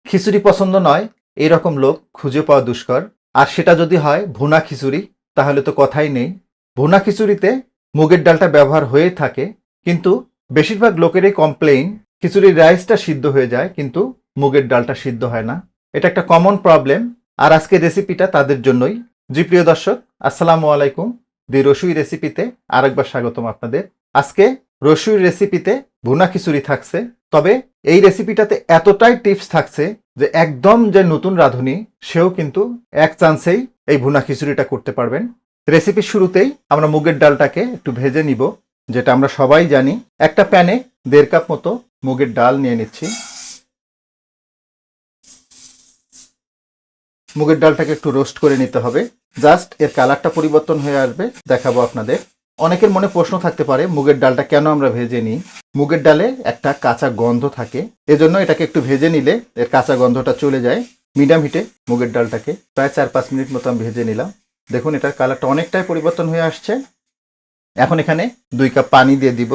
খিচুড়ি পছন্দ নয় এরকম লোক খুঁজে পাওয়া দুষ্কর। আর সেটা যদি হয় ভুনা খিচুড়ি, তাহলে তো কথাই নেই। ভুনা খিচুড়িতে মুগের ডালটা ব্যবহার হয়ে থাকে, কিন্তু বেশিরভাগ লোকেরই কমপ্লেইন খিচুড়ির রাইসটা সিদ্ধ হয়ে যায় কিন্তু মুগের ডালটা সিদ্ধ হয় না। এটা একটা কমন প্রবলেম। আর আজকের রেসিপিটা তাদের জন্যই। জি প্রিয় দর্শক, আসসালামু আলাইকুম। দি রসুই রেসিপিতে আরেকবার স্বাগতম আপনাদের। আজকে রসুইর রেসিপিতে ভুনা খিচুড়ি থাকছে, তবে এই রেসিপিটাতে এতটাই টিপস থাকছে যে একদম যে নতুন রাঁধুনি সেও কিন্তু এক চান্সেই এই ভুনা খিচুড়িটা করতে পারবেন। রেসিপির শুরুতেই আমরা মুগের ডালটাকে একটু ভেজে নিব, যেটা আমরা সবাই জানি। একটা প্যানে 1.5 কাপ মতো মুগের ডাল নিয়ে নিচ্ছি। মুগের ডালটাকে একটু রোস্ট করে নিতে হবে, জাস্ট এর কালারটা পরিবর্তন হয়ে আসবে, দেখাবো আপনাদের। অনেকের মনে প্রশ্ন থাকতে পারে মুগের ডালটা কেন আমরা ভেজে নিই। মুগের ডালে একটা কাঁচা গন্ধ থাকে, এজন্য এটাকে একটু ভেজে নিলে এর কাঁচা গন্ধটা চলে যায়। মিডিয়াম হিটে মুগের ডালটাকে প্রায় 4-5 মিনিট মতো আমি ভেজে নিলাম। দেখুন এটার কালারটা অনেকটাই পরিবর্তন হয়ে আসছে। এখন এখানে 2 কাপ পানি দিয়ে দিব।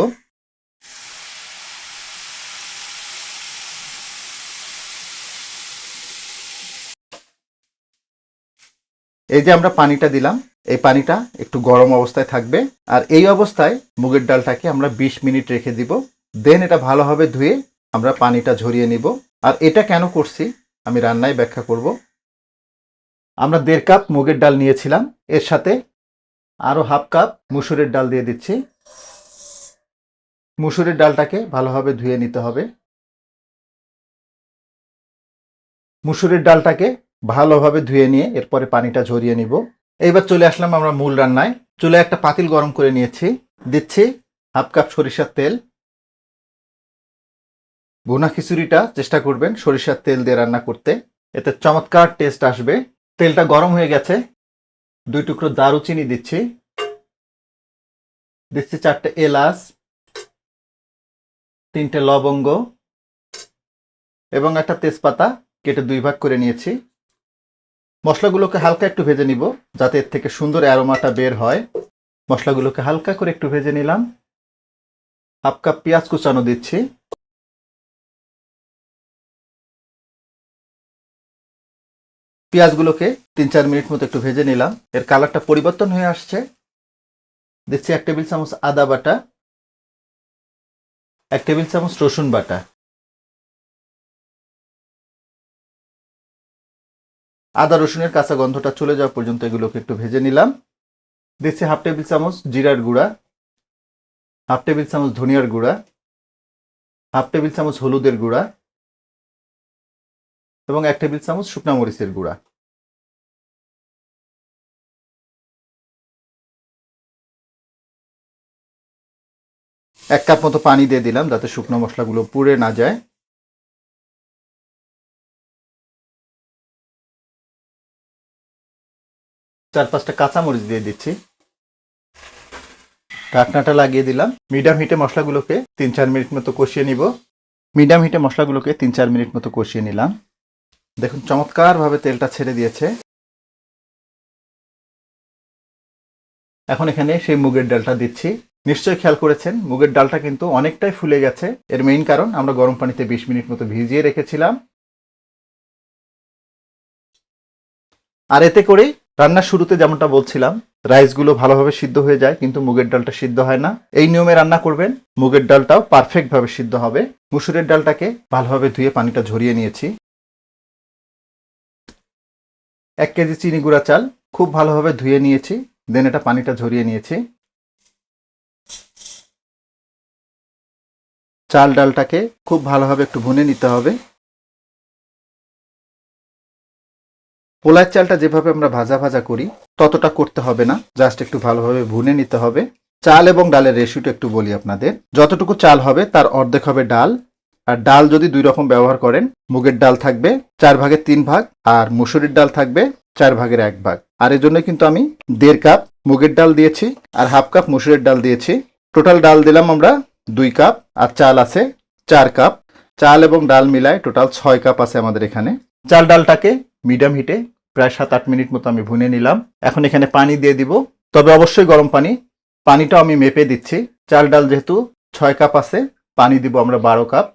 এই যে আমরা পানিটা দিলাম, এই পানিটা একটু গরম অবস্থায় থাকবে। আর এই অবস্থায় মুগের ডালটাকে আমরা 20 মিনিট রেখে দিব। দেন এটা ভালোভাবে ধুয়ে আমরা পানিটা ঝরিয়ে নিব। আর এটা কেন করছি আমি রান্নায় ব্যাখ্যা করব। আমরা 1.5 কাপ মুগের ডাল নিয়েছিলাম, এর সাথে আরও 1/2 কাপ মুসুরের ডাল দিয়ে দিচ্ছি। মুসুরের ডালটাকে ভালোভাবে ধুয়ে নিতে হবে। মুসুরের ডালটাকে ভালোভাবে ধুয়ে নিয়ে এরপরে পানিটা ঝরিয়ে নিব। এইবার চলে আসলাম আমরা মূল রান্নায়। চুলায় একটা পাতিল গরম করে নিয়েছি, দিচ্ছি 1/2 কাপ সরিষার তেল। ভুনা খিচুড়িটা চেষ্টা করবেন সরিষার তেল দিয়ে রান্না করতে, এতে চমৎকার টেস্ট আসবে। তেলটা গরম হয়ে গেছে, 2 টুকরো দারুচিনি দিচ্ছি, 4টে এলাচ, 3টে লবঙ্গ এবং একটা তেজপাতা কেটে 2 ভাগ করে নিয়েছি। মশলাগুলোকে হালকা একটু ভেজে নিব যাতে এর থেকে সুন্দর অ্যারোমাটা বের হয়। মশলাগুলোকে হালকা করে একটু ভেজে নিলাম। 1/2 কাপ পেঁয়াজ কুচানো দিচ্ছি। পেঁয়াজগুলোকে 3-4 মিনিট মতো একটু ভেজে নিলাম। এর কালারটা পরিবর্তন হয়ে আসছে। দিচ্ছি 1 টেবিল চামচ আদা বাটা, 1 টেবিল চামচ রসুন বাটা। আদা রসুনের কাঁচা গন্ধটা চলে যাওয়া পর্যন্ত এগুলোকে একটু ভেজে নিলাম। দিচ্ছি 1/2 টেবিল চামচ জিরার গুঁড়া, 1/2 টেবিল চামচ ধনিয়ার গুঁড়া, 1/2 টেবিল চামচ হলুদের গুঁড়া এবং 1 টেবিল চামচ শুকনা মরিচের গুঁড়া। এক কাপ মতো পানি দিয়ে দিলাম যাতে শুকনো মশলাগুলো পুড়ে না যায়। চার 5টা কাঁচামরিচ দিয়ে দিচ্ছি। ঢাকনাটা লাগিয়ে দিলাম। মিডিয়াম হিটে মশলাগুলোকে 3-4 মিনিট মতো কষিয়ে নিব। মিডিয়াম হিটে মশলাগুলোকে 3-4 মিনিট মতো কষিয়ে নিলাম। দেখুন চমৎকারভাবে তেলটা ছেড়ে দিয়েছে। এখন এখানে সেই মুগের ডালটা দিচ্ছি। নিশ্চয়ই খেয়াল করেছেন মুগের ডালটা কিন্তু অনেকটাই ফুলে গেছে। এর মেইন কারণ আমরা গরম পানিতে 20 মিনিট মতো ভিজিয়ে রেখেছিলাম। আর এতে করেই রান্নার শুরুতে যেমনটা বলছিলাম রাইসগুলো ভালোভাবে সিদ্ধ হয়ে যায় কিন্তু মুগের ডালটা সিদ্ধ হয় না। এই নিয়মে রান্না করবেন, মুগের ডালটাও পারফেক্টভাবে সিদ্ধ হবে। মুসুরের ডালটাকে ভালোভাবে ধুয়ে পানিটা ঝরিয়ে নিয়েছি। 1 কেজি চিনি গুঁড়া চাল খুব ভালোভাবে ধুয়ে নিয়েছি, দেন এটা পানিটা ঝরিয়ে নিয়েছি। চাল ডালটাকে খুব ভালোভাবে একটু ভুনে নিতে হবে। পোলার চালটা যেভাবে আমরা ভাজা ভাজা করি ততটা করতে হবে না, জাস্ট একটু ভালোভাবে ভুনে নিতে হবে। চাল এবং ডালের রেশিওটা একটু বলি আপনাদের। যতটুকু চাল হবে তার অর্ধেক হবে ডাল। আর ডাল যদি 2 রকম ব্যবহার করেন, মুগের ডাল থাকবে 4 ভাগের 3 ভাগ আর মুসুরির ডাল থাকবে 4 ভাগের 1 ভাগ। আর এর জন্য কিন্তু আমি 1.5 কাপ মুগের ডাল দিয়েছি আর 1/2 কাপ মুসুরের ডাল দিয়েছি। টোটাল ডাল দিলাম আমরা 2 কাপ আর চাল আছে 4 কাপ। চাল এবং ডাল মিলায় টোটাল 6 কাপ আছে আমাদের এখানে। চাল ডালটাকে মিডিয়াম হিটে প্রায় 7-8 মিনিট মতো আমি ভুনে নিলাম। এখন এখানে পানি দিয়ে দিব, তবে অবশ্যই গরম পানি। পানিটাও আমি মেপে দিচ্ছি। চাল ডাল যেহেতু 6 কাপ আছে, পানি দিব আমরা 12 কাপ।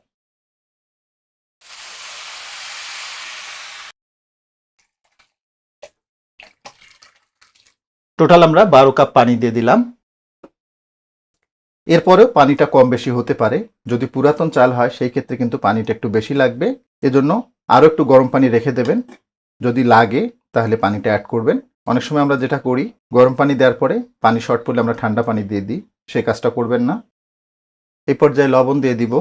টোটাল আমরা 12 কাপ পানি দিয়ে দিলাম। এরপরেও পানিটা কম বেশি হতে পারে, যদি পুরাতন চাল হয় সেই ক্ষেত্রে কিন্তু পানিটা একটু বেশি লাগবে, এজন্য আরও একটু গরম পানি রেখে দেবেন, যদি লাগে তাহলে পানিটা অ্যাড করবেন। অনেক সময় আমরা যেটা করি, গরম পানি দেওয়ার পরে পানি শর্ট পড়লে আমরা ঠান্ডা পানি দিয়ে দিই, সেই কাজটা করবেন না। এই পর্যায়ে লবণ দিয়ে দিব,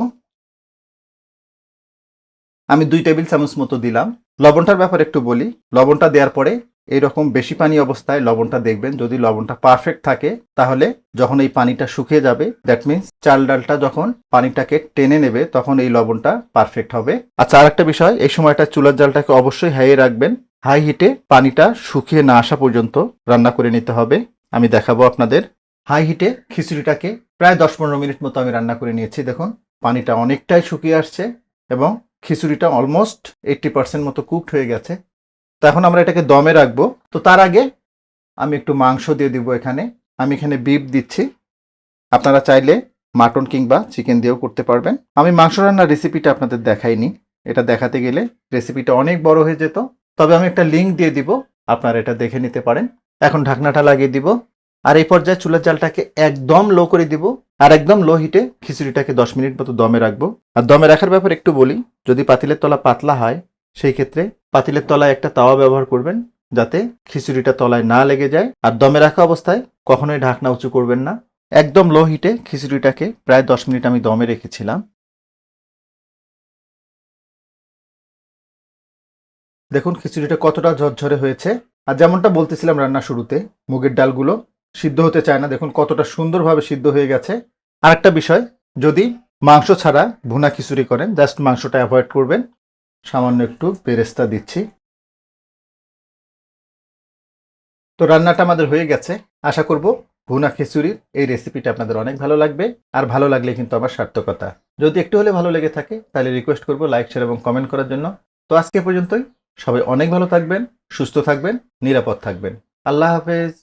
আমি 2 টেবিল চামচ মতো দিলাম। লবণটার ব্যাপারে একটু বলি, লবণটা দেওয়ার পরে এইরকম বেশি পানি অবস্থায় লবণটা দেখবেন, যদি লবণটা পারফেক্ট থাকে তাহলে যখন এই পানিটা শুকিয়ে যাবে, দ্যাট মিন্স চাল ডালটা যখন পানিটাকে টেনে নেবে তখন এই লবণটা পারফেক্ট হবে। আচ্ছা, আরেকটা বিষয়, এই সময়টা চুলার জালটাকে অবশ্যই হাইয়ে রাখবেন। হাই হিটে পানিটা শুকিয়ে না আসা পর্যন্ত রান্না করে নিতে হবে। আমি দেখাবো আপনাদের। হাই হিটে খিচুড়িটাকে প্রায় 10-15 মিনিট মতো আমি রান্না করে নিয়েছি। দেখুন পানিটা অনেকটাই শুকিয়ে আসছে এবং খিচুড়িটা অলমোস্ট 80% মতো কুকড হয়ে গেছে। তো এখন আমরা এটাকে দমে রাখবো। তো তার আগে আমি একটু মাংস দিয়ে দিব এখানে। আমি এখানে বিফ দিচ্ছি, আপনারা চাইলে মাটন কিংবা চিকেন দিয়েও করতে পারবেন। আমি মাংস রান্নার রেসিপিটা আপনাদের দেখাইনি, এটা দেখাতে গেলে রেসিপিটা অনেক বড় হয়ে যেত। তবে আমি একটা লিঙ্ক দিয়ে দিব, আপনারা এটা দেখে নিতে পারেন। এখন ঢাকনাটা লাগিয়ে দিব, আর এই পর্যায়ে চুলার জালটাকে একদম লো করে দিব, আর একদম লো হিটে খিচুড়িটাকে 10 মিনিট মতো দমে রাখবো। আর দমে রাখার ব্যাপারে একটু বলি, যদি পাতিলের তলা পাতলা হয় সেই ক্ষেত্রে পাতিলের তলায় একটা তাওয়া ব্যবহার করবেন, যাতে খিচুড়িটা তলায় না লেগে যায়। আর দমে রাখা অবস্থায় কখনোই ঢাকনা উঁচু করবেন না। একদম লো হিটে খিচুড়িটাকে প্রায় 10 মিনিট আমি দমে রেখেছিলাম। দেখুন খিচুড়িটা কতটা ঝরঝরে হয়েছে। আর যেমনটা বলতেছিলাম রান্নার শুরুতে, মুগের ডালগুলো সিদ্ধ হতে চায় না, দেখুন কতটা সুন্দরভাবে সিদ্ধ হয়ে গেছে। আরেকটা বিষয়, যদি মাংস ছাড়া ভুনা খিচুড়ি করেন, জাস্ট মাংসটা অ্যাভয়েড করবেন। সামান্য একটু বেরেস্তা দিচ্ছি। তো রান্নাটা আমাদের হয়ে গেছে। আশা করব ভুনা খিচুড়ির এই রেসিপিটা আপনাদের অনেক ভালো লাগবে, আর ভালো লাগলে কিন্তু আমার সার্থকতা। যদি একটু হলে ভালো লেগে থাকে তাহলে রিকোয়েস্ট করব লাইক, শেয়ার এবং কমেন্ট করার জন্য। তো আজকে পর্যন্তই, সবাই অনেক ভালো থাকবেন, সুস্থ থাকবেন, নিরাপদ থাকবেন। আল্লাহ হাফেজ।